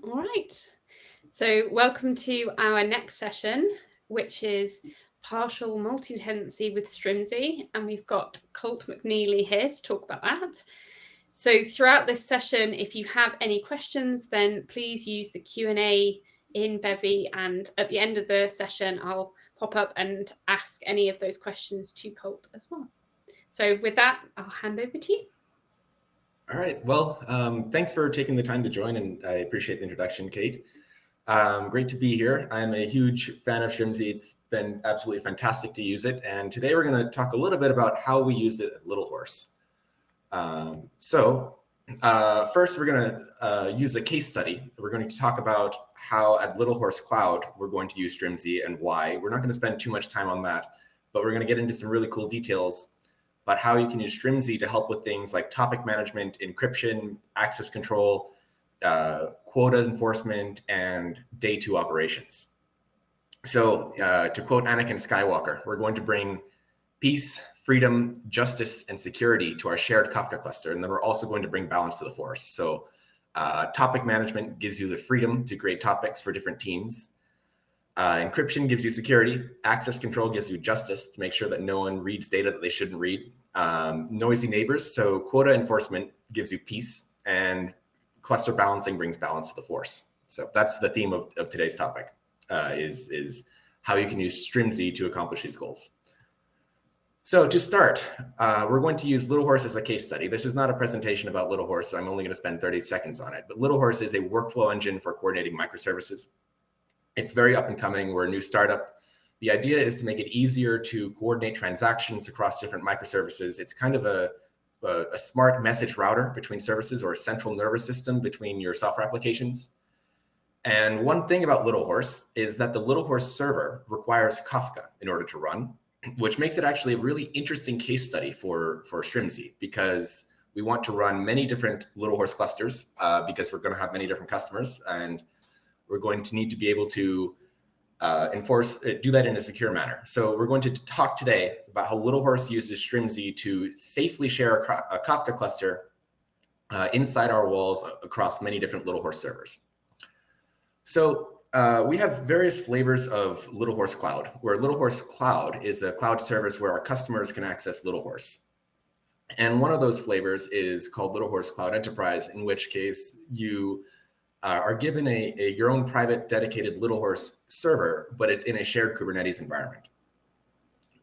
All right. So welcome to our next session, which is partial multi-tenancy with Strimzi. And we've got Colt McNealy here to talk about that. So throughout this session, if you have any questions, then please use the Q&A in Bevy. And at the end of the session, I'll pop up and ask any of those questions to Colt as well. So with that, I'll hand over to you. All right. Well, thanks for taking the time to join, and I appreciate the introduction, Kate. Great to be here. I'm a huge fan of Strimzi. It's been absolutely fantastic to use it. And today we're going to talk a little bit about how we use it at LittleHorse. First, we're going to use a case study. We're going to talk about how at LittleHorse Cloud we're going to use Strimzi and why. We're not going to spend too much time on that, but we're going to get into some really cool details about how you can use Strimzi to help with things like topic management, encryption, access control, quota enforcement, and day 2 operations. So to quote Anakin Skywalker, we're going to bring peace, freedom, justice, and security to our shared Kafka cluster. And then we're also going to bring balance to the force. So topic management gives you the freedom to create topics for different teams. Encryption gives you security. Access control gives you justice to make sure that no one reads data that they shouldn't read. Noisy neighbors, so quota enforcement gives you peace, and cluster balancing brings balance to the force. So that's the theme of today's topic, is how you can use Strimzi to accomplish these goals. So to start, we're going to use LittleHorse as a case study. This is not a presentation about LittleHorse, so I'm only going to spend 30 seconds on it. But LittleHorse is a workflow engine for coordinating microservices. It's very up and coming. We're a new startup. The idea is to make it easier to coordinate transactions across different microservices. It's kind of a smart message router between services, or a central nervous system between your software applications. And one thing about LittleHorse is that the LittleHorse server requires Kafka in order to run, which makes it actually a really interesting case study for Strimzi, because we want to run many different LittleHorse clusters because we're going to have many different customers, and we're going to need to be able to do that in a secure manner. So we're going to talk today about how LittleHorse uses Strimzi to safely share a Kafka cluster inside our walls across many different LittleHorse servers. So we have various flavors of LittleHorse Cloud, where LittleHorse Cloud is a cloud service where our customers can access LittleHorse. And one of those flavors is called LittleHorse Cloud Enterprise, in which case you are given your own private dedicated LittleHorse server, but it's in a shared Kubernetes environment.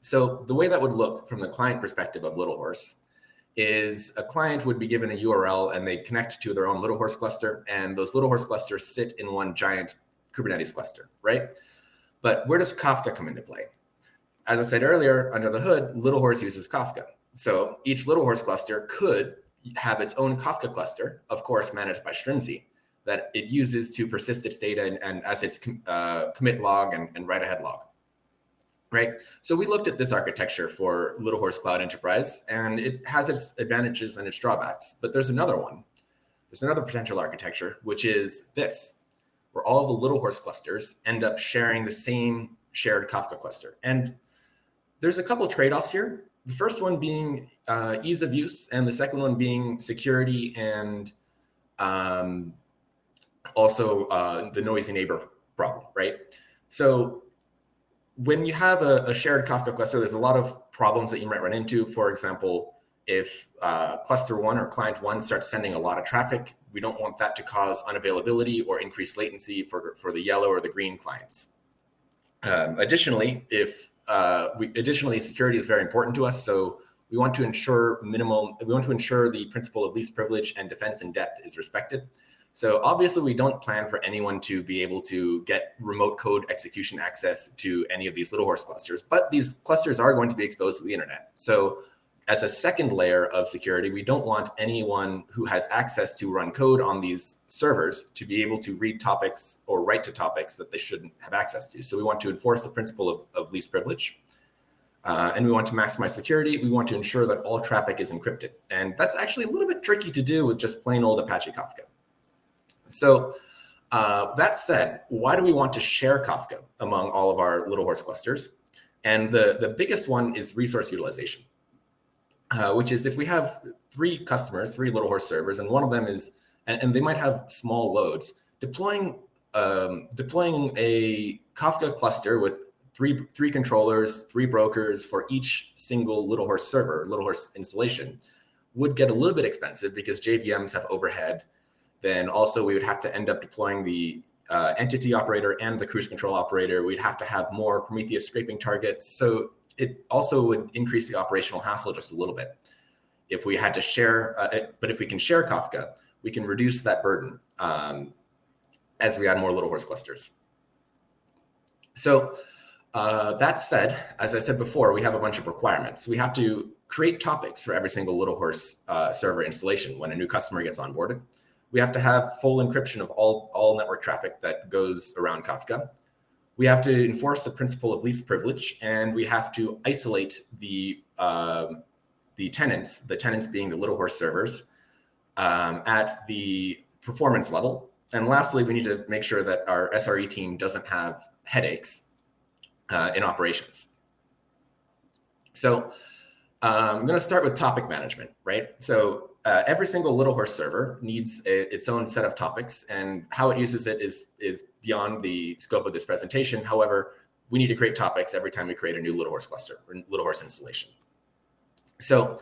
So the way that would look from the client perspective of LittleHorse is a client would be given a URL and they'd connect to their own LittleHorse cluster, and those LittleHorse clusters sit in one giant Kubernetes cluster, right? But where does Kafka come into play? As I said earlier, under the hood, LittleHorse uses Kafka. So each LittleHorse cluster could have its own Kafka cluster, of course, managed by Strimzi, that it uses to persist its data and as its commit log and write ahead log, right? So we looked at this architecture for LittleHorse Cloud Enterprise, and it has its advantages and its drawbacks. But there's another one. There's another potential architecture, which is this, where all of the LittleHorse clusters end up sharing the same shared Kafka cluster. And there's a couple trade-offs here. The first one being ease of use, and the second one being security and also the noisy neighbor problem, right? So when you have a shared Kafka cluster, there's a lot of problems that you might run into. For example, if cluster 1 or client 1 starts sending a lot of traffic, we don't want that to cause unavailability or increased latency for the yellow or the green clients. Additionally, security is very important to us. So we want to ensure the principle of least privilege and defense in depth is respected. So obviously we don't plan for anyone to be able to get remote code execution access to any of these LittleHorse clusters, but these clusters are going to be exposed to the internet. So as a second layer of security, we don't want anyone who has access to run code on these servers to be able to read topics or write to topics that they shouldn't have access to. So we want to enforce the principle of least privilege. And we want to maximize security. We want to ensure that all traffic is encrypted. And that's actually a little bit tricky to do with just plain old Apache Kafka. So that said, why do we want to share Kafka among all of our LittleHorse clusters? And the biggest one is resource utilization, which is if we have 3 customers, 3 LittleHorse servers, and one of them is, and they might have small loads, deploying a Kafka cluster with three controllers, 3 brokers for each single LittleHorse server, LittleHorse installation, would get a little bit expensive because JVMs have overhead. Then also we would have to end up deploying the entity operator and the cruise control operator. We'd have to have more Prometheus scraping targets. So it also would increase the operational hassle just a little bit. If we had to share, but if we can share Kafka, we can reduce that burden as we add more LittleHorse clusters. So that said, as I said before, we have a bunch of requirements. We have to create topics for every single LittleHorse server installation when a new customer gets onboarded. We have to have full encryption of all network traffic that goes around Kafka. We have to enforce the principle of least privilege, and we have to isolate the tenants being the LittleHorse servers, at the performance level. And lastly, we need to make sure that our SRE team doesn't have headaches in operations. So I'm going to start with topic management, right? So every single LittleHorse server needs its own set of topics, and how it uses it is beyond the scope of this presentation. However, we need to create topics every time we create a new LittleHorse cluster or LittleHorse installation. So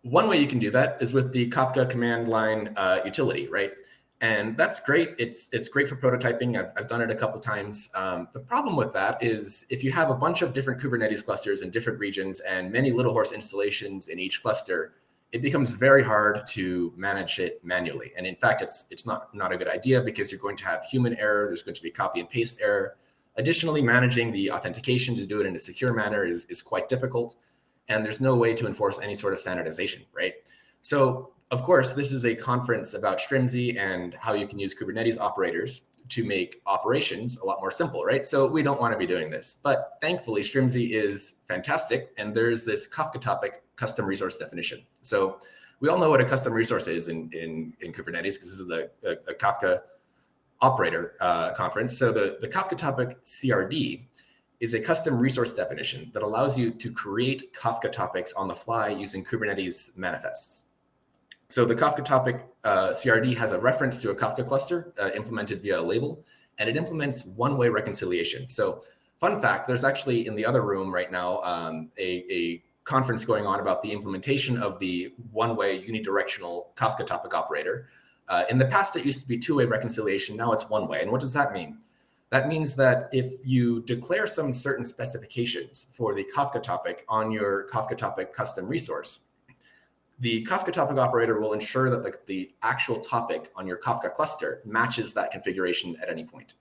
one way you can do that is with the Kafka command line utility, right? And that's great. It's great for prototyping. I've done it a couple times. The problem with that is if you have a bunch of different Kubernetes clusters in different regions and many LittleHorse installations in each cluster, it becomes very hard to manage it manually. And in fact, it's not a good idea because you're going to have human error. There's going to be copy and paste error. Additionally, managing the authentication to do it in a secure manner is quite difficult. And there's no way to enforce any sort of standardization, right? So of course, this is a conference about Strimzi and how you can use Kubernetes operators to make operations a lot more simple, right? So we don't want to be doing this. But thankfully, Strimzi is fantastic. And there's this KafkaTopic custom resource definition. So we all know what a custom resource is in Kubernetes, because this is a Kafka operator conference. So the KafkaTopic CRD is a custom resource definition that allows you to create Kafka topics on the fly using Kubernetes manifests. So the KafkaTopic CRD has a reference to a Kafka cluster implemented via a label, and it implements one-way reconciliation. So fun fact, there's actually in the other room right now a conference going on about the implementation of the one-way unidirectional KafkaTopic operator. In the past, it used to be two-way reconciliation. Now it's one-way. And what does that mean? That means that if you declare some certain specifications for the Kafka topic on your KafkaTopic custom resource, the KafkaTopic operator will ensure that the actual topic on your Kafka cluster matches that configuration at any point.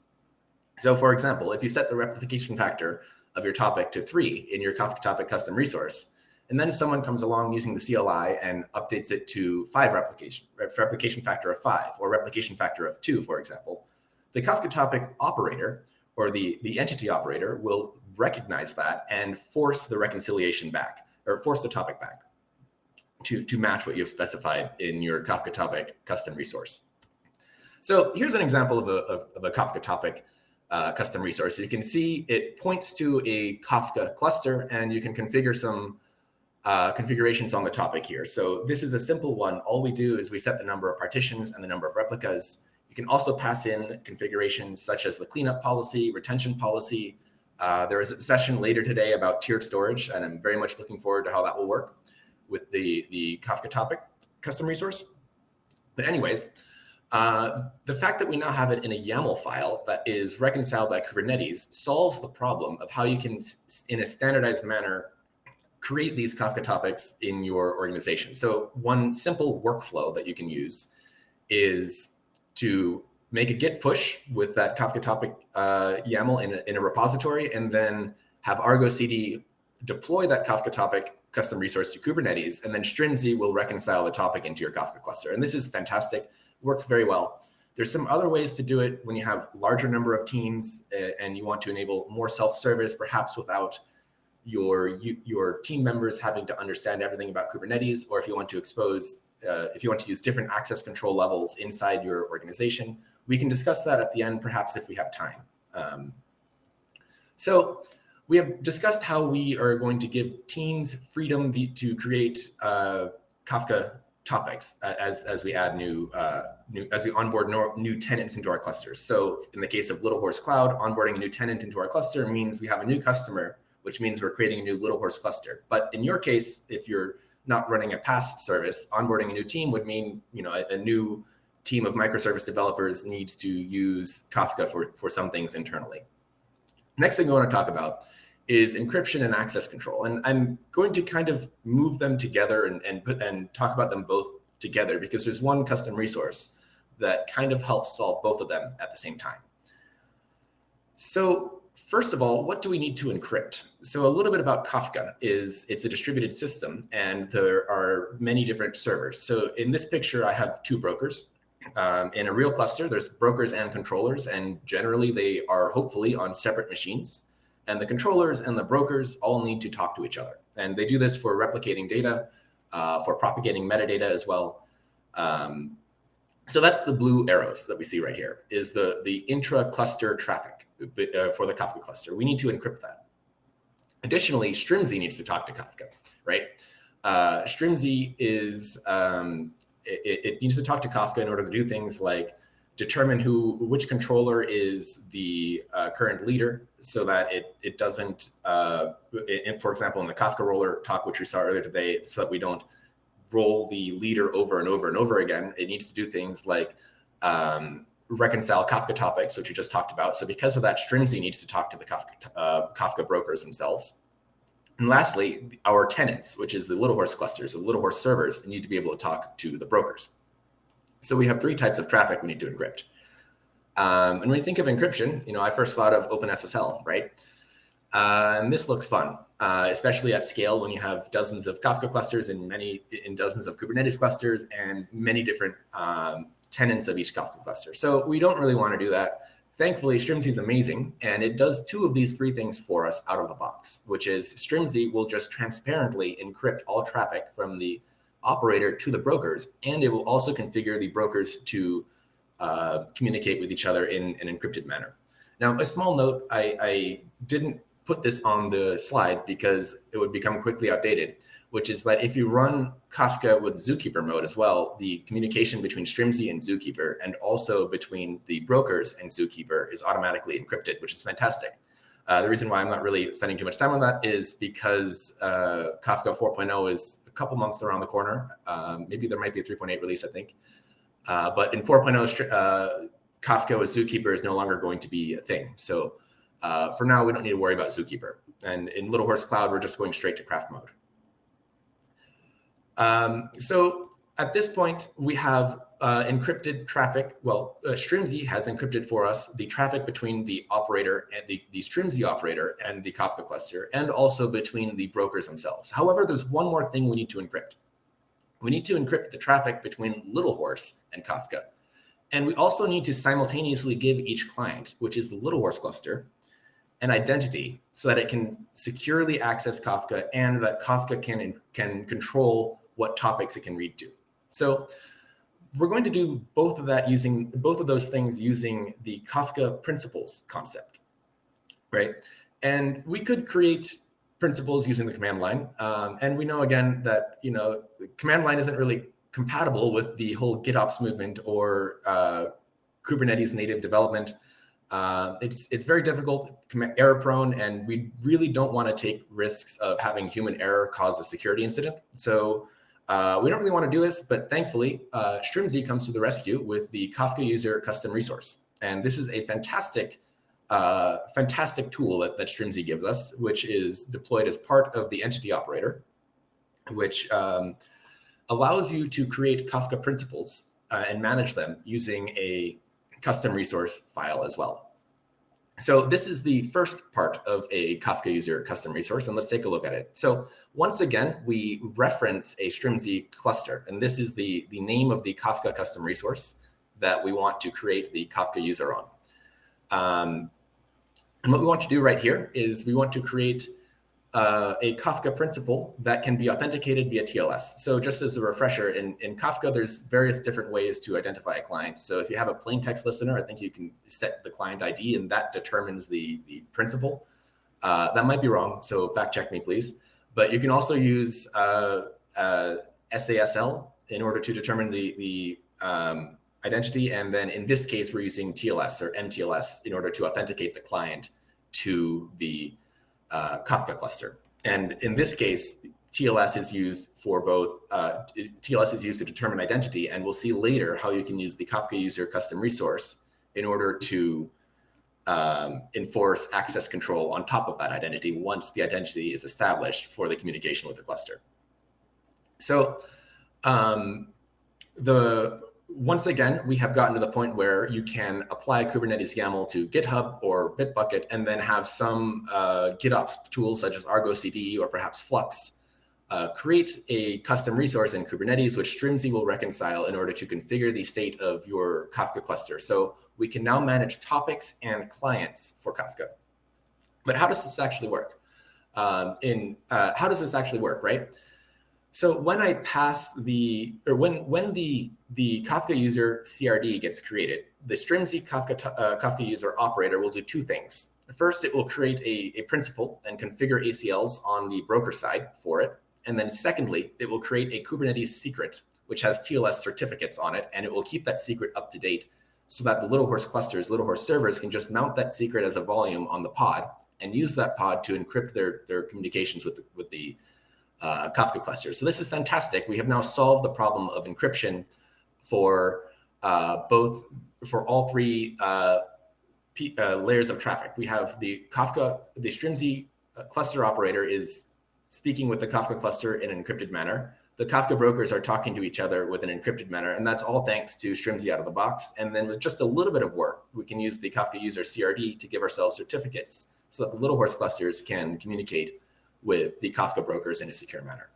So for example, if you set the replication factor of your topic to 3 in your KafkaTopic custom resource, and then someone comes along using the CLI and updates it to 5 replication factor of 5, or replication factor of 2, for example, the KafkaTopic operator, or the entity operator, will recognize that and force the reconciliation back, or force the topic back to match what you've specified in your KafkaTopic custom resource. So here's an example of a KafkaTopic custom resource. You can see it points to a Kafka cluster, and you can configure some configurations on the topic here. So this is a simple one. All we do is we set the number of partitions and the number of replicas. You can also pass in configurations such as the cleanup policy, retention policy. There is a session later today about tiered storage, and I'm very much looking forward to how that will work with the KafkaTopic custom resource. But anyways, the fact that we now have it in a YAML file that is reconciled by Kubernetes solves the problem of how you can, in a standardized manner, create these Kafka topics in your organization. So one simple workflow that you can use is to make a git push with that KafkaTopic YAML in a repository, and then have Argo CD deploy that KafkaTopic custom resource to Kubernetes, and then Strimzi will reconcile the topic into your Kafka cluster. And this is fantastic, works very well. There's some other ways to do it when you have larger number of teams and you want to enable more self-service, perhaps without your team members having to understand everything about Kubernetes, or if you want to if you want to use different access control levels inside your organization. We can discuss that at the end, perhaps if we have time. So we have discussed how we are going to give teams freedom to create Kafka topics as we add as we onboard new tenants into our clusters. So in the case of LittleHorse Cloud, onboarding a new tenant into our cluster means we have a new customer, which means we're creating a new LittleHorse cluster. But in your case, if you're not running a PaaS service, onboarding a new team would mean a new team of microservice developers needs to use Kafka for some things internally. Next thing I want to talk about is encryption and access control. And I'm going to kind of move them together and talk about them both together, because there's one custom resource that kind of helps solve both of them at the same time. So first of all, what do we need to encrypt? So a little bit about Kafka is it's a distributed system, and there are many different servers. So in this picture, I have two brokers. In a real cluster, there's brokers and controllers, and generally they are hopefully on separate machines. And the controllers and the brokers all need to talk to each other. And they do this for replicating data, for propagating metadata as well. So that's the blue arrows that we see right here, is the intra-cluster traffic for the Kafka cluster. We need to encrypt that. Additionally, Strimzi needs to talk to Kafka, right? Strimzi is, it needs to talk to Kafka in order to do things like determine which controller is the current leader, so that it doesn't, for example, in the Kafka roller talk, which we saw earlier today, so that we don't roll the leader over and over and over again. It needs to do things like reconcile Kafka topics, which we just talked about. So because of that, Strimzi needs to talk to the Kafka brokers themselves. And lastly, our tenants, which is the LittleHorse clusters, the LittleHorse servers, need to be able to talk to the brokers. So we have three types of traffic we need to encrypt. And when you think of encryption, I first thought of OpenSSL, right? And this looks fun, especially at scale when you have dozens of Kafka clusters and dozens of Kubernetes clusters and many different tenants of each Kafka cluster. So we don't really want to do that. Thankfully, Strimzi is amazing, and it does two of these three things for us out of the box, which is Strimzi will just transparently encrypt all traffic from the operator to the brokers, and it will also configure the brokers to communicate with each other in an encrypted manner. Now, a small note, I didn't put this on the slide because it would become quickly outdated, which is that if you run Kafka with Zookeeper mode as well, the communication between Strimzi and Zookeeper, and also between the brokers and Zookeeper, is automatically encrypted, which is fantastic. The reason why I'm not really spending too much time on that is because Kafka 4.0 is a couple months around the corner. Maybe there might be a 3.8 release, I think. But in 4.0, Kafka with Zookeeper is no longer going to be a thing. So for now, we don't need to worry about Zookeeper. And in LittleHorse Cloud, we're just going straight to KRaft mode. So at this point, we have encrypted traffic. Well, Strimzi has encrypted for us the traffic between the operator and the Strimzi operator and the Kafka cluster, and also between the brokers themselves. However, there's one more thing we need to encrypt. We need to encrypt the traffic between LittleHorse and Kafka. And we also need to simultaneously give each client, which is the LittleHorse cluster, an identity so that it can securely access Kafka and that Kafka can control what topics it can read to. So we're going to do both of those things using the Kafka principles concept, right? And we could create principles using the command line. And we know again that, the command line isn't really compatible with the whole GitOps movement or Kubernetes native development. It's very difficult, error prone, and we really don't want to take risks of having human error cause a security incident. So we don't really want to do this, but thankfully, Strimzi comes to the rescue with the KafkaUser custom resource. And this is a fantastic tool that Strimzi gives us, which is deployed as part of the entity operator, which allows you to create Kafka principles and manage them using a custom resource file as well. So this is the first part of a KafkaUser custom resource, and let's take a look at it. So once again, we reference a Strimzi cluster, and this is the name of the Kafka custom resource that we want to create the Kafka user on. And what we want to do right here is we want to create a Kafka principal that can be authenticated via TLS. So just as a refresher, in Kafka, there's various different ways to identify a client. So if you have a plain text listener, I think you can set the client ID and that determines the principal. That might be wrong, so fact check me, please. But you can also use SASL in order to determine the identity. And then in this case, we're using TLS or MTLS in order to authenticate the client to the Kafka cluster. And in this case, TLS is used for both, TLS is used to determine identity, and we'll see later how you can use the KafkaUser custom resource in order to enforce access control on top of that identity once the identity is established for the communication with the cluster. So once again, we have gotten to the point where you can apply Kubernetes YAML to GitHub or Bitbucket and then have some GitOps tools such as Argo CD or perhaps Flux create a custom resource in Kubernetes, which Strimzi will reconcile in order to configure the state of your Kafka cluster. So we can now manage topics and clients for Kafka. But how does this actually work? How does this actually work, right? So when I pass when the KafkaUser CRD gets created, the Strimzi KafkaUser operator will do two things. First, it will create a principal and configure ACLs on the broker side for it. And then secondly, it will create a Kubernetes secret, which has TLS certificates on it, and it will keep that secret up to date so that the LittleHorse clusters, LittleHorse servers can just mount that secret as a volume on the pod and use that pod to encrypt their communications with the Kafka cluster. So this is fantastic. We have now solved the problem of encryption for all three layers of traffic. We have the Strimzi cluster operator is speaking with the Kafka cluster in an encrypted manner. The Kafka brokers are talking to each other with an encrypted manner, and that's all thanks to Strimzi out of the box. And then with just a little bit of work, we can use the KafkaUser CRD to give ourselves certificates so that the LittleHorse clusters can communicate with the Kafka brokers in a secure manner.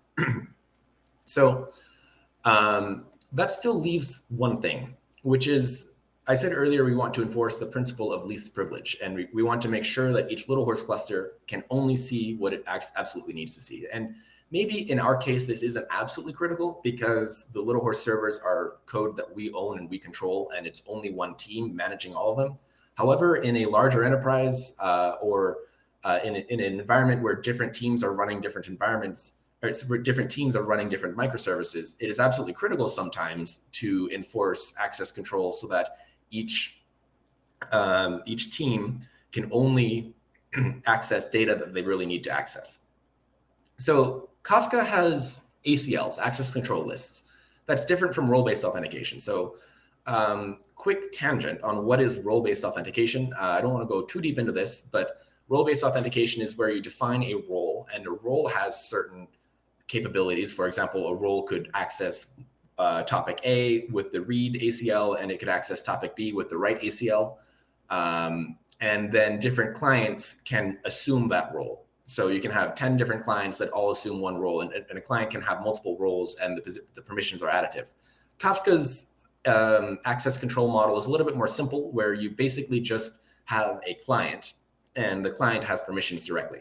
So that still leaves one thing, which is, I said earlier, we want to enforce the principle of least privilege, and we want to make sure that each LittleHorse cluster can only see what it absolutely needs to see. And maybe in our case, this isn't absolutely critical because the LittleHorse servers are code that we own and we control, and it's only one team managing all of them. However, in a larger enterprise or in an environment where different teams are running different environments, or different teams are running different microservices, it is absolutely critical sometimes to enforce access control so that each team can only access data that they really need to access. So Kafka has ACLs, access control lists. That's different from role-based authentication. So quick tangent on what is role-based authentication. I don't want to go too deep into this, but role-based authentication is where you define a role, and a role has certain capabilities. For example, a role could access topic A with the read ACL, and it could access topic B with the write ACL. And then different clients can assume that role. So you can have 10 different clients that all assume one role, and a client can have multiple roles, and the permissions are additive. Kafka's access control model is a little bit more simple, where you basically just have a client, and the client has permissions directly.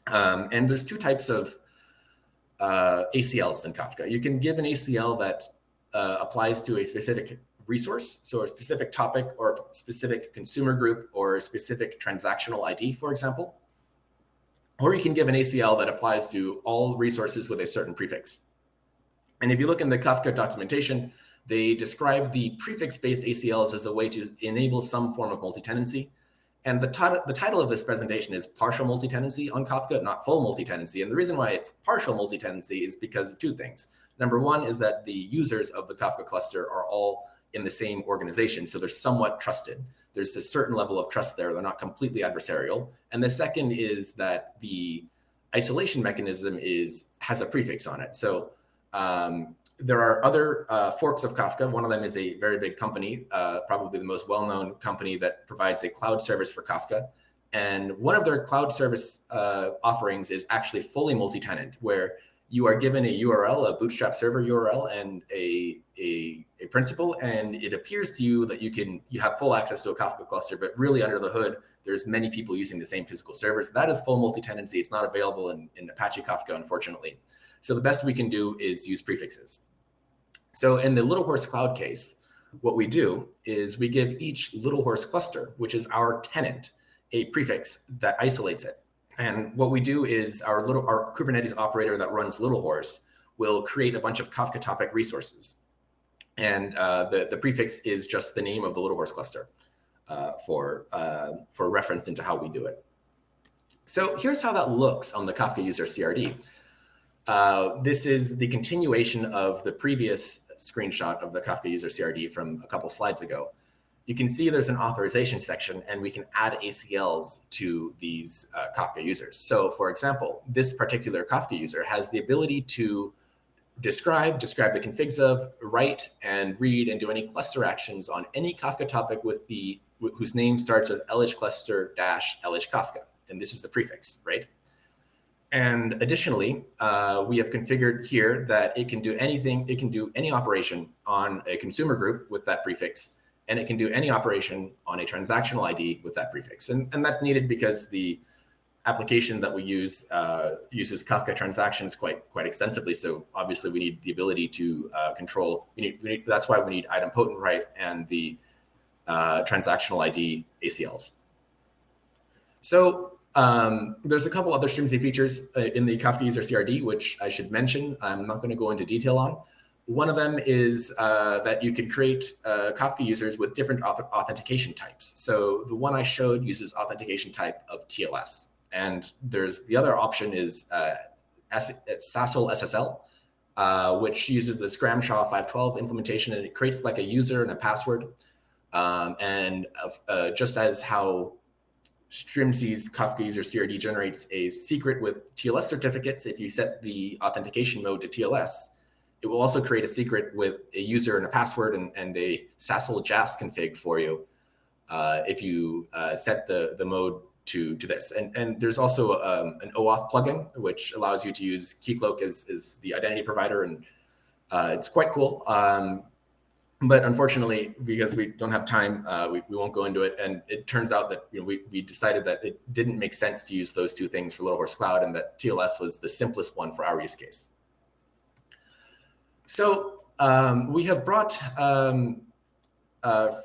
And there's two types of ACLs in Kafka. You can give an ACL that applies to a specific resource, so a specific topic or specific consumer group or a specific transactional ID, for example. Or you can give an ACL that applies to all resources with a certain prefix. And if you look in the Kafka documentation, they describe the prefix-based ACLs as a way to enable some form of multi-tenancy. And the title of this presentation is Partial Multi-Tenancy on Kafka, not Full Multi-Tenancy. And the reason why it's partial multi-tenancy is because of two things. Number one is that the users of the Kafka cluster are all in the same organization, so they're somewhat trusted. There's a certain level of trust there. They're not completely adversarial. And the second is that the isolation mechanism has a prefix on it. So there are other forks of Kafka. One of them is a very big company, probably the most well-known company that provides a cloud service for Kafka. And one of their cloud service offerings is actually fully multi-tenant, where you are given a URL, a bootstrap server URL, and a principal, and it appears to you that you have full access to a Kafka cluster, but really under the hood, there's many people using the same physical servers. That is full multi-tenancy. It's not available in Apache Kafka, unfortunately. So the best we can do is use prefixes. So in the LittleHorse Cloud case, what we do is we give each LittleHorse cluster, which is our tenant, a prefix that isolates it. And what we do is our Kubernetes operator that runs LittleHorse will create a bunch of KafkaTopic resources. And the prefix is just the name of the LittleHorse cluster for reference into how we do it. So here's how that looks on the KafkaUser CRD. This is the continuation of the previous screenshot of the KafkaUser CRD from a couple slides ago. You can see there's an authorization section, and we can add ACLs to these Kafka users. So for example, this particular Kafka user has the ability to describe the configs of, write and read and do any cluster actions on any Kafka topic whose name starts with lhcluster-lhkafka. And this is the prefix, right? And additionally, we have configured here that it can do anything, it can do any operation on a consumer group with that prefix, and it can do any operation on a transactional ID with that prefix. And that's needed because the application that we use uses Kafka transactions quite extensively. So obviously we need the ability to control, that's why we need idempotent write and the transactional ID ACLs. So there's a couple other Strimzi features in the KafkaUser CRD, which I should mention. I'm not going to go into detail on. One of them is that you can create Kafka users with different authentication types. So the one I showed uses authentication type of TLS. And there's the other option is SASL SSL, which uses the Scramshaw 512 implementation, and it creates like a user and a password. Just as how Strimzi's KafkaUser CRD generates a secret with TLS certificates, if you set the authentication mode to TLS, it will also create a secret with a user and a password and a SASL JAS config for you if you set the mode to this. And there's also an OAuth plugin, which allows you to use Keycloak as the identity provider. And it's quite cool. But unfortunately, because we don't have time, we won't go into it. And it turns out that we decided that it didn't make sense to use those two things for LittleHorse Cloud, and that TLS was the simplest one for our use case. So we have brought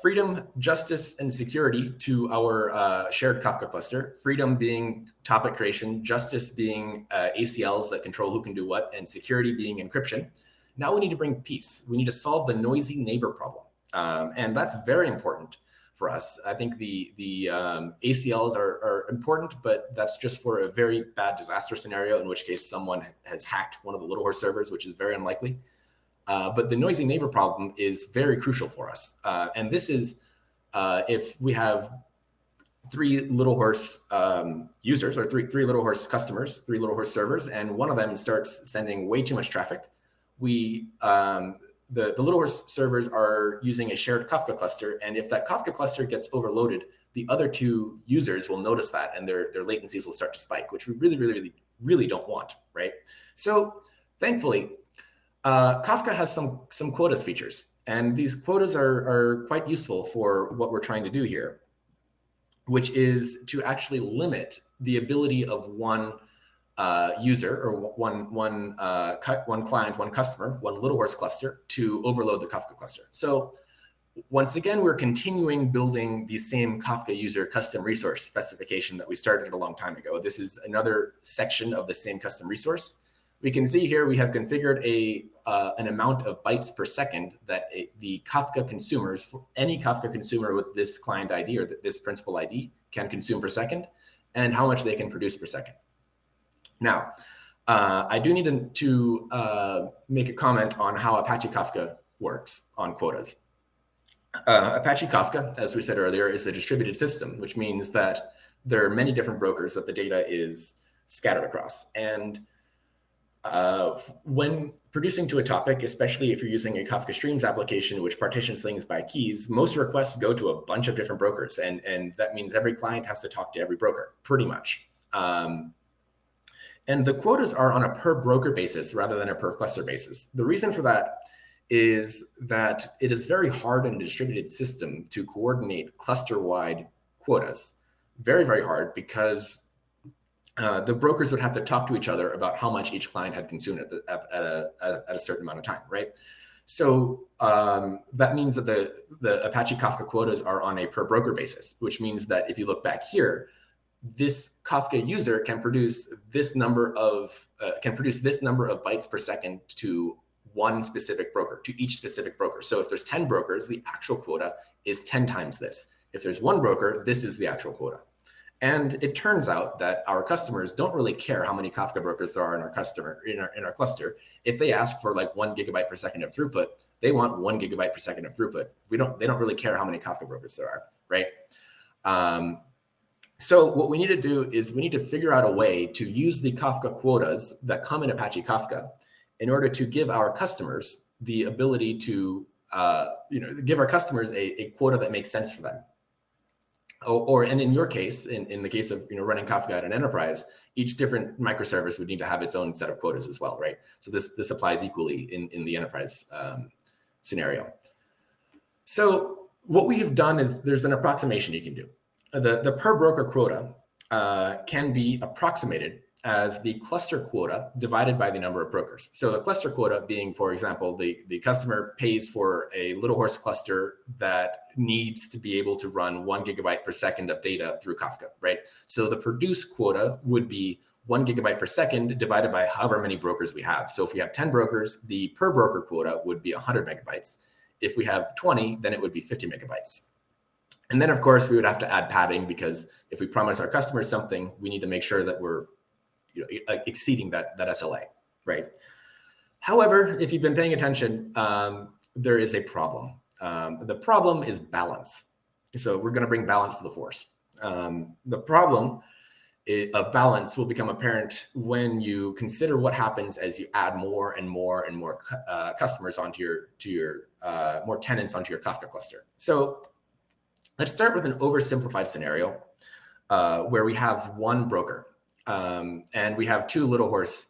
freedom, justice, and security to our shared Kafka cluster. Freedom being topic creation, justice being ACLs that control who can do what, and security being encryption. Now we need to bring peace. We need to solve the noisy neighbor problem. And that's very important for us. I think the ACLs are important, but that's just for a very bad disaster scenario, in which case someone has hacked one of the LittleHorse servers, which is very unlikely. But the noisy neighbor problem is very crucial for us. And this is if we have 3 LittleHorse users, or three LittleHorse customers, 3 LittleHorse servers, and one of them starts sending way too much traffic. The LittleHorse servers are using a shared Kafka cluster, and if that Kafka cluster gets overloaded, the other 2 users will notice that, and their latencies will start to spike, which we really don't want, right? So thankfully, Kafka has some quotas features, and these quotas are quite useful for what we're trying to do here, which is to actually limit the ability of one user, or one client, one customer, one LittleHorse cluster to overload the Kafka cluster. So once again, we're continuing building the same Kafka user custom resource specification that we started a long time ago. This is another section of the same custom resource. We can see here we have configured an amount of bytes per second that the Kafka consumers, any Kafka consumer with this client ID or this principal ID, can consume per second, and how much they can produce per second. Now, I do need to make a comment on how Apache Kafka works on quotas. Apache Kafka, as we said earlier, is a distributed system, which means that there are many different brokers that the data is scattered across. And when producing to a topic, especially if you're using a Kafka Streams application, which partitions things by keys, most requests go to a bunch of different brokers. And that means every client has to talk to every broker, pretty much. And the quotas are on a per broker basis rather than a per cluster basis. The reason for that is that it is very hard in a distributed system to coordinate cluster-wide quotas. Very, very hard, because the brokers would have to talk to each other about how much each client had consumed at a certain amount of time, right? So that means that the Apache Kafka quotas are on a per broker basis, which means that if you look back here, this Kafka user can produce this number of bytes per second to one specific broker, to each specific broker. So if there's 10 brokers, the actual quota is 10 times this. If there's one broker, this is the actual quota. And it turns out that our customers don't really care how many Kafka brokers there are in our cluster. If they ask for like 1 gigabyte per second of throughput, they want 1 gigabyte per second of throughput. They don't really care how many Kafka brokers there are, right? So what we need to do is we need to figure out a way to use the Kafka quotas that come in Apache Kafka in order to give our customers the ability to give our customers a quota that makes sense for them. And in your case, in the case of running Kafka at an enterprise, each different microservice would need to have its own set of quotas as well, right? So this applies equally in the enterprise scenario. So what we have done is there's an approximation you can do. The per broker quota can be approximated as the cluster quota divided by the number of brokers. So the cluster quota being, for example, the customer pays for a LittleHorse cluster that needs to be able to run 1 gigabyte per second of data through Kafka, right? So the produce quota would be 1 gigabyte per second divided by however many brokers we have. So if we have 10 brokers, the per broker quota would be 100 megabytes. If we have 20, then it would be 50 megabytes. And then, of course, we would have to add padding, because if we promise our customers something, we need to make sure that we're exceeding that SLA, right? However, if you've been paying attention, there is a problem. The problem is balance. So we're going to bring balance to the force. The problem of balance will become apparent when you consider what happens as you add more and more and more customers onto your more tenants onto your Kafka cluster. So let's start with an oversimplified scenario where we have one broker. And we have 2 LittleHorse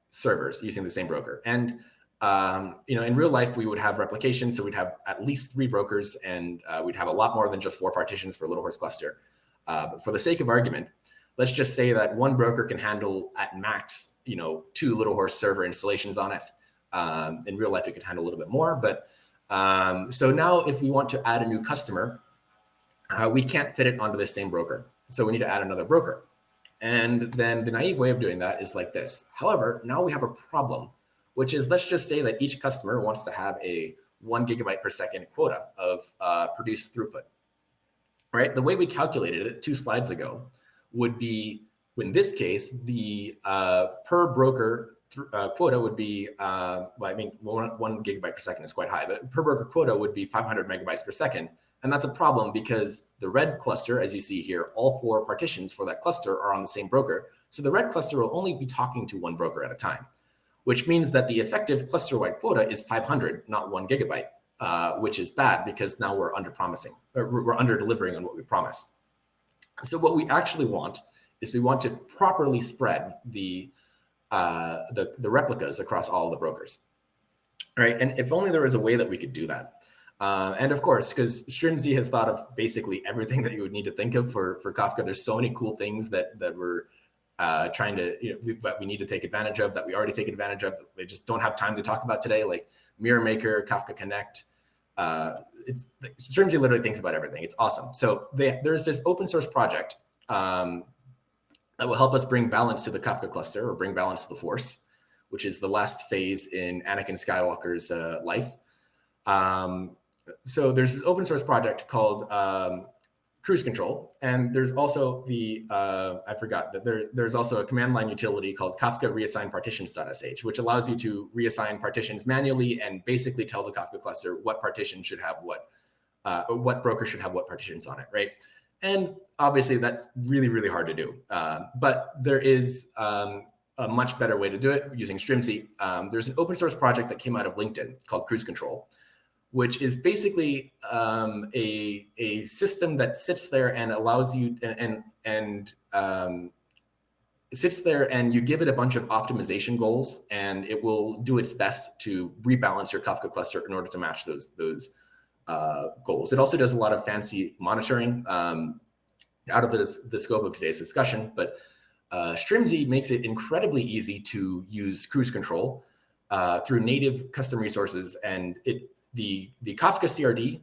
servers using the same broker. And in real life, we would have replication, so we'd have at least 3 brokers, and we'd have a lot more than just 4 partitions for LittleHorse cluster. But for the sake of argument, let's just say that one broker can handle at max, 2 LittleHorse server installations on it. In real life, it could handle a little bit more. But so now, if we want to add a new customer, we can't fit it onto the same broker. So we need to add another broker. And then the naive way of doing that is like this. However, now we have a problem, which is, let's just say that each customer wants to have a 1 gigabyte per second quota of produced throughput, right? The way we calculated it 2 slides ago would be, in this case, the per broker quota would be, 1 gigabyte per second is quite high, but per broker quota would be 500 megabytes per second. And that's a problem because the red cluster, as you see here, all 4 partitions for that cluster are on the same broker. So the red cluster will only be talking to one broker at a time, which means that the effective cluster-wide quota is 500, not 1 gigabyte, which is bad because now we're under-promising, or we're under-delivering on what we promised. So what we actually want is we want to properly spread the replicas across all the brokers, right? And if only there was a way that we could do that. And of course, because Strimzi has thought of basically everything that you would need to think of for Kafka. There's so many cool things that we're trying to, that we need to take advantage of, that we already take advantage of, that we just don't have time to talk about today, like Mirror Maker, Kafka Connect. Strimzi literally thinks about everything. It's awesome. So there's this open source project that will help us bring balance to the Kafka cluster, or bring balance to the force, which is the last phase in Anakin Skywalker's life. So there's this open source project called Cruise Control, and there's also I forgot that there's also a command line utility called Kafka reassign partitions.sh, which allows you to reassign partitions manually and basically tell the Kafka cluster what partition should have what broker should have what partitions on it, right? And obviously that's really, really hard to do. But there is a much better way to do it using Strimzi. There's an open source project that came out of LinkedIn called Cruise Control, which is basically a system that sits there and allows you and sits there and you give it a bunch of optimization goals, and it will do its best to rebalance your Kafka cluster in order to match those goals. It also does a lot of fancy monitoring out of the scope of today's discussion, but Strimzi makes it incredibly easy to use Cruise Control through native custom resources, and the Kafka CRD,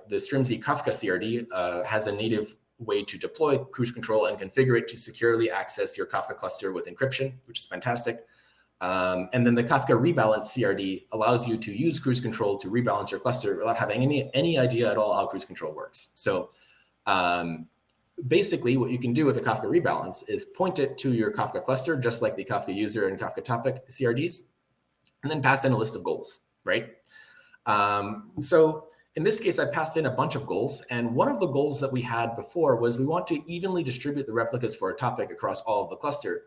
the Strimzi Kafka CRD has a native way to deploy cruise control and configure it to securely access your Kafka cluster with encryption, which is fantastic. And then the KafkaRebalance CRD allows you to use cruise control to rebalance your cluster without having any idea at all how cruise control works. So basically what you can do with the KafkaRebalance is point it to your Kafka cluster, just like the KafkaUser and KafkaTopic CRDs, and then pass in a list of goals, right? So in this case, I passed in a bunch of goals. And one of the goals that we had before was we want to evenly distribute the replicas for a topic across all of the cluster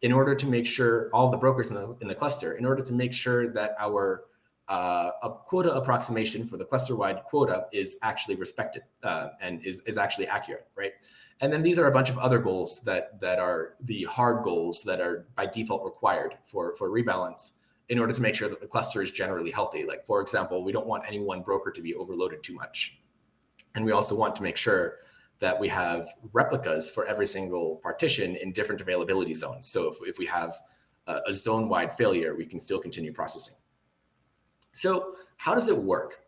in order to make sure all the brokers in the cluster, in order to make sure that our quota approximation for the cluster-wide quota is actually respected and is actually accurate, right? And then these are a bunch of other goals that are the hard goals that are by default required for rebalance in order to make sure that the cluster is generally healthy. Like, for example, we don't want any one broker to be overloaded too much. And we also want to make sure that we have replicas for every single partition in different availability zones. So if we have a zone-wide failure, we can still continue processing. So how does it work?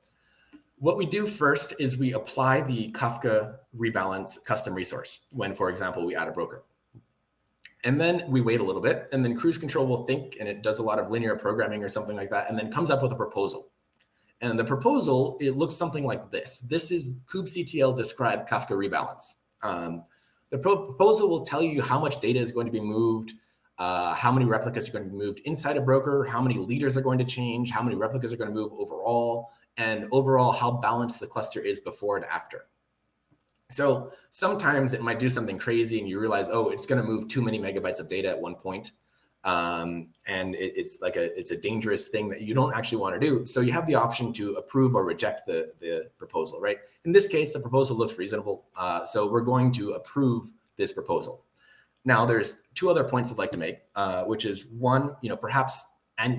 What we do first is we apply the Kafka rebalance custom resource when, for example, we add a broker. And then we wait a little bit, and then cruise control will think, and it does a lot of linear programming or something like that, and then comes up with a proposal. And the proposal, it looks something like this. This is kubectl describe Kafka rebalance. The proposal will tell you how much data is going to be moved, how many replicas are going to be moved inside a broker, how many leaders are going to change, how many replicas are going to move overall, and overall how balanced the cluster is before and after. So sometimes it might do something crazy and you realize, oh, it's going to move too many megabytes of data at one point. And it's a dangerous thing that you don't actually want to do. So you have the option to approve or reject the proposal, right? In this case, the proposal looks reasonable. So we're going to approve this proposal. Now there's two other points I'd like to make, which is one, perhaps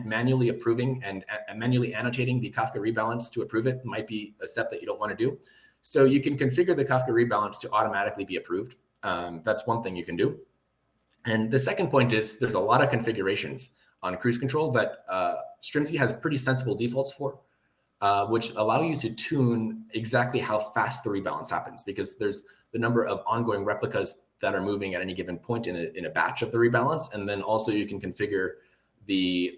manually approving and manually annotating the Kafka rebalance to approve it might be a step that you don't want to do. So you can configure the Kafka rebalance to automatically be approved. That's one thing you can do. And the second point is there's a lot of configurations on cruise control that Strimzi has pretty sensible defaults for, which allow you to tune exactly how fast the rebalance happens, because there's the number of ongoing replicas that are moving at any given point in a batch of the rebalance. And then also you can configure the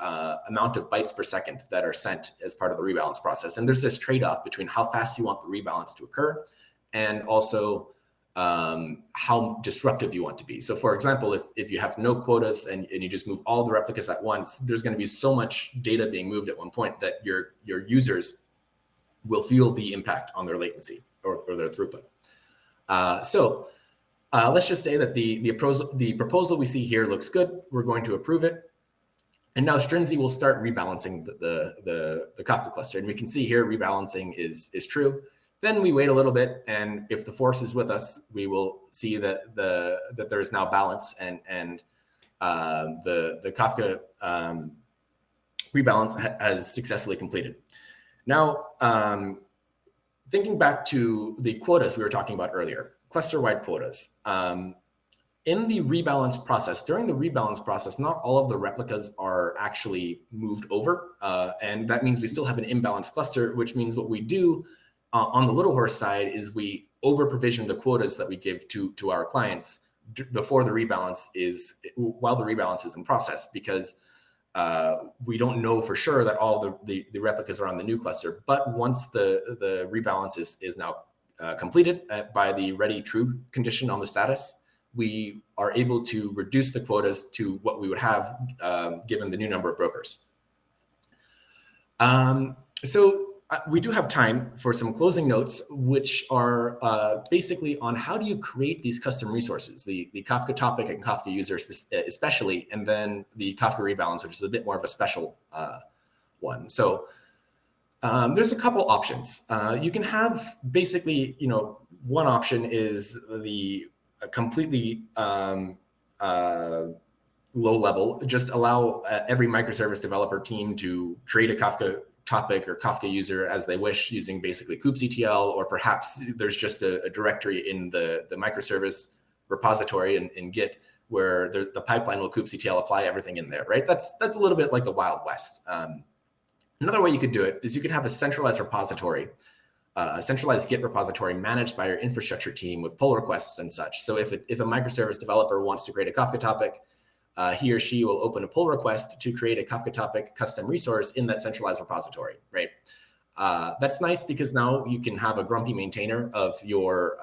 amount of bytes per second that are sent as part of the rebalance process. And there's this trade-off between how fast you want the rebalance to occur and also how disruptive you want to be. So for example, if you have no quotas and you just move all the replicas at once, there's going to be so much data being moved at one point that your users will feel the impact on their latency or their throughput. So let's just say that the proposal we see here looks good. We're going to approve it. And now Strimzi will start rebalancing the Kafka cluster. And we can see here rebalancing is true. Then we wait a little bit, and if the force is with us, we will see that there is now balance, and the Kafka rebalance has successfully completed. Now, thinking back to the quotas we were talking about earlier, cluster-wide quotas. In the rebalance process, during the rebalance process, not all of the replicas are actually moved over. And that means we still have an imbalanced cluster, which means what we do on the LittleHorse side is we over provision the quotas that we give to our clients before the rebalance while the rebalance is in process, because we don't know for sure that all the replicas are on the new cluster. But once the rebalance is now completed by the ready true condition on the status, we are able to reduce the quotas to what we would have given the new number of brokers. So we do have time for some closing notes, which are basically on how do you create these custom resources, the KafkaTopic and KafkaUser especially, and then the Kafka rebalance, which is a bit more of a special one. So there's a couple options. You can have basically, one option is the completely low level, just allow every microservice developer team to create a Kafka topic or Kafka user as they wish using basically kubectl, or perhaps there's just a directory in the microservice repository in Git where the pipeline will kubectl apply everything in there, right? That's a little bit like the Wild West. Another way you could do it is you could have a centralized repository a centralized Git repository managed by your infrastructure team with pull requests and such. So if a microservice developer wants to create a Kafka topic, he or she will open a pull request to create a Kafka topic custom resource in that centralized repository, right? That's nice because now you can have a grumpy maintainer of your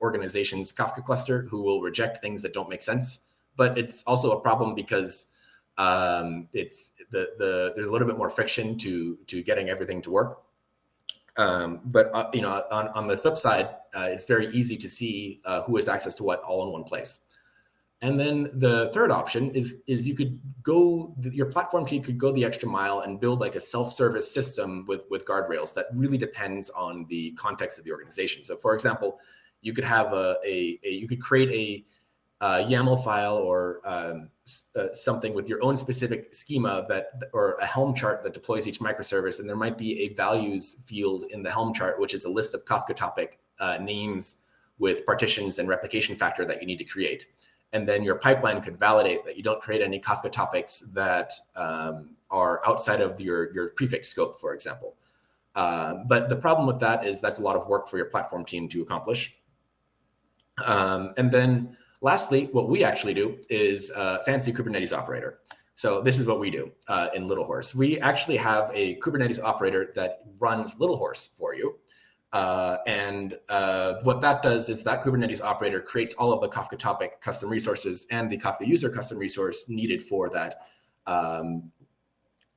organization's Kafka cluster who will reject things that don't make sense. But it's also a problem because there's a little bit more friction to getting everything to work. But on the flip side, it's very easy to see who has access to what all in one place. And then the third option is you could go, your platform team could go the extra mile and build like a self-service system with guardrails that really depends on the context of the organization. So for example, you could have you could create a YAML file or something with your own specific schema or a Helm chart that deploys each microservice. And there might be a values field in the Helm chart, which is a list of Kafka topic names with partitions and replication factor that you need to create. And then your pipeline could validate that you don't create any Kafka topics that are outside of your prefix scope, for example. But the problem with that is that's a lot of work for your platform team to accomplish. And then lastly, what we actually do is fancy Kubernetes operator. So this is what we do in LittleHorse. We actually have a Kubernetes operator that runs LittleHorse for you. What that does is that Kubernetes operator creates all of the Kafka topic custom resources and the KafkaUser custom resource needed for that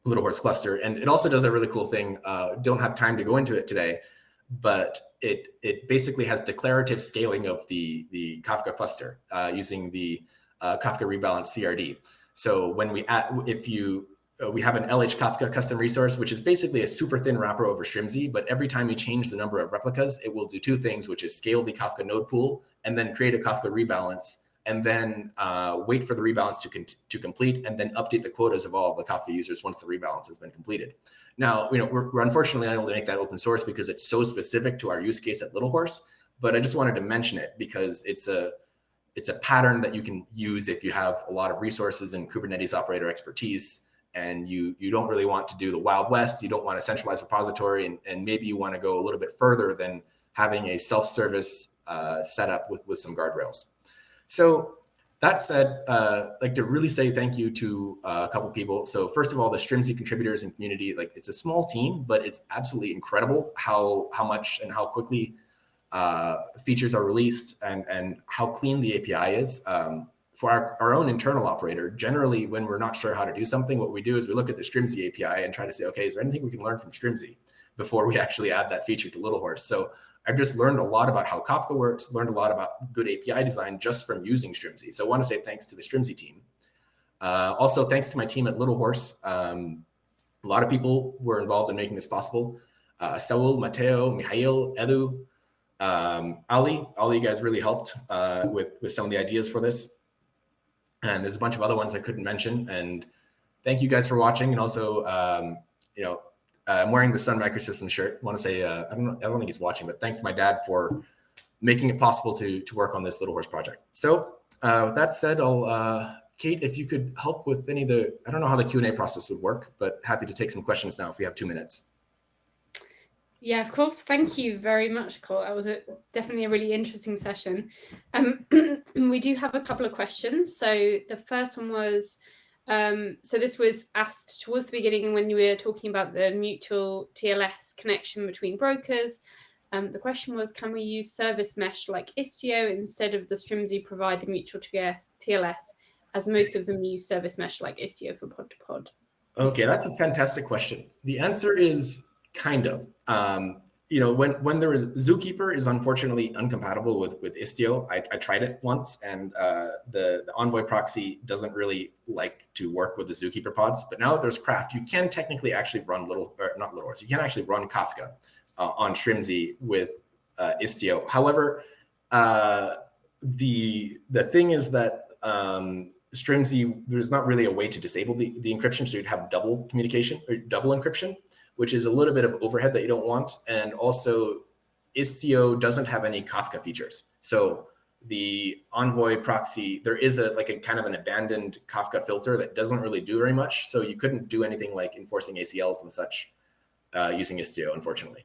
LittleHorse cluster. And it also does a really cool thing. Don't have time to go into it today, but it basically has declarative scaling of the Kafka cluster using the KafkaRebalance CRD. So when we have an LH Kafka custom resource, which is basically a super thin wrapper over Strimzi, but every time you change the number of replicas, it will do two things, which is scale the KafkaNodePool and then create a Kafka rebalance, and then wait for the rebalance to complete, and then update the quotas of all of the Kafka users once the rebalance has been completed. Now, we're unfortunately unable to make that open source because it's so specific to our use case at LittleHorse, but I just wanted to mention it because it's a pattern that you can use if you have a lot of resources and Kubernetes operator expertise, and you don't really want to do the Wild West. You don't want a centralized repository, and maybe you want to go a little bit further than having a self-service setup with some guardrails. So that said, I'd like to really say thank you to a couple people. So first of all, the Strimzi contributors and community, like it's a small team, but it's absolutely incredible how much and how quickly features are released and how clean the API is. For our own internal operator, generally when we're not sure how to do something, what we do is we look at the Strimzi API and try to say, okay, is there anything we can learn from Strimzi before we actually add that feature to LittleHorse? So I've just learned a lot about how Kafka works, learned a lot about good API design just from using Strimzi. So I want to say thanks to the Strimzi team. Also, thanks to my team at LittleHorse. A lot of people were involved in making this possible. Saul, Mateo, Mihail, Edu, Ali. All you guys really helped with some of the ideas for this. And there's a bunch of other ones I couldn't mention. And thank you guys for watching. And also, I'm wearing the Sun Microsystems shirt. I want to say, I don't think he's watching, but thanks to my dad for making it possible to work on this LittleHorse project. So with that said, Kate, if you could help with any of the, I don't know how the Q&A process would work, but happy to take some questions now if we have 2 minutes. Yeah, of course. Thank you very much, Colt. That was definitely a really interesting session. We do have a couple of questions. So the first one was, so this was asked towards the beginning when you were talking about the mutual TLS connection between brokers. The question was, can we use service mesh like Istio instead of the Strimzi provided mutual TLS, as most of them use service mesh like Istio for pod to pod? Okay, that's a fantastic question. The answer is kind of. When there is Zookeeper is unfortunately incompatible with Istio. I tried it once, and the Envoy proxy doesn't really like to work with the Zookeeper pods. But now that there's KRaft, you can technically actually run not LittleHorse. You can actually run Kafka on Strimzi with Istio. However, the thing is that Strimzi, there's not really a way to disable the encryption, so you'd have double communication or double encryption, which is a little bit of overhead that you don't want. And also Istio doesn't have any Kafka features. So the Envoy proxy, there is a kind of an abandoned Kafka filter that doesn't really do very much. So you couldn't do anything like enforcing ACLs and such using Istio, unfortunately.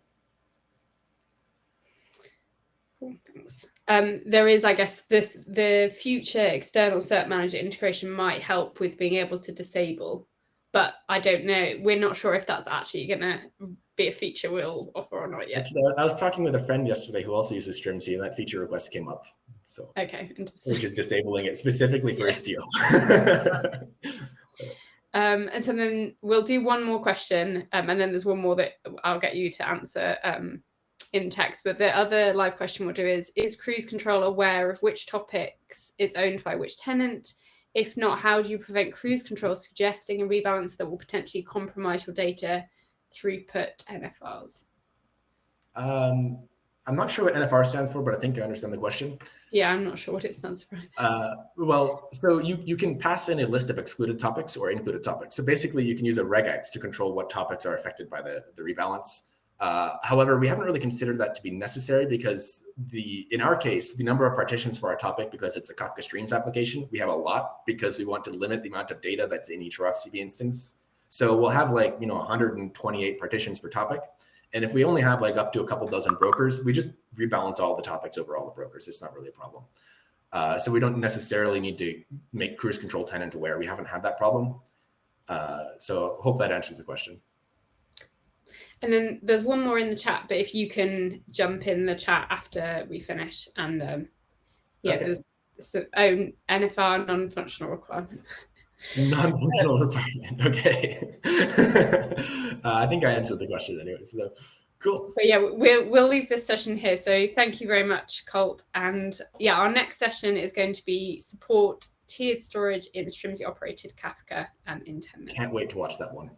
Cool, thanks. There is, I guess, the future external cert manager integration might help with being able to disable, but I don't know. We're not sure if that's actually going to be a feature we'll offer or not yet. Actually, I was talking with a friend yesterday who also uses Strimzi, and that feature request came up. So okay, interesting. Which is disabling it specifically for Istio. And so then we'll do one more question, and then there's one more that I'll get you to answer in text. But the other live question we'll do is cruise control aware of which topics is owned by which tenant? If not, how do you prevent cruise control suggesting a rebalance that will potentially compromise your data throughput NFRs? I'm not sure what NFR stands for, but I think I understand the question. Yeah, I'm not sure what it stands for. Well, so you can pass in a list of excluded topics or included topics. So basically, you can use a regex to control what topics are affected by the rebalance. However, we haven't really considered that to be necessary because in our case, the number of partitions for our topic, because it's a Kafka Streams application, we have a lot because we want to limit the amount of data that's in each RocksDB instance. So we'll have 128 partitions per topic. And if we only have up to a couple dozen brokers, we just rebalance all the topics over all the brokers. It's not really a problem. So we don't necessarily need to make cruise control tenant aware. We haven't had that problem. So hope that answers the question. And then there's one more in the chat, but if you can jump in the chat after we finish. And okay. There's NFR, non-functional requirement. Non-functional requirement. Okay. I think I answered the question anyway. So cool. But yeah, we'll leave this session here. So thank you very much, Colt. And yeah, our next session is going to be support tiered storage in Strimzi operated Kafka in 10 minutes. Can't wait to watch that one.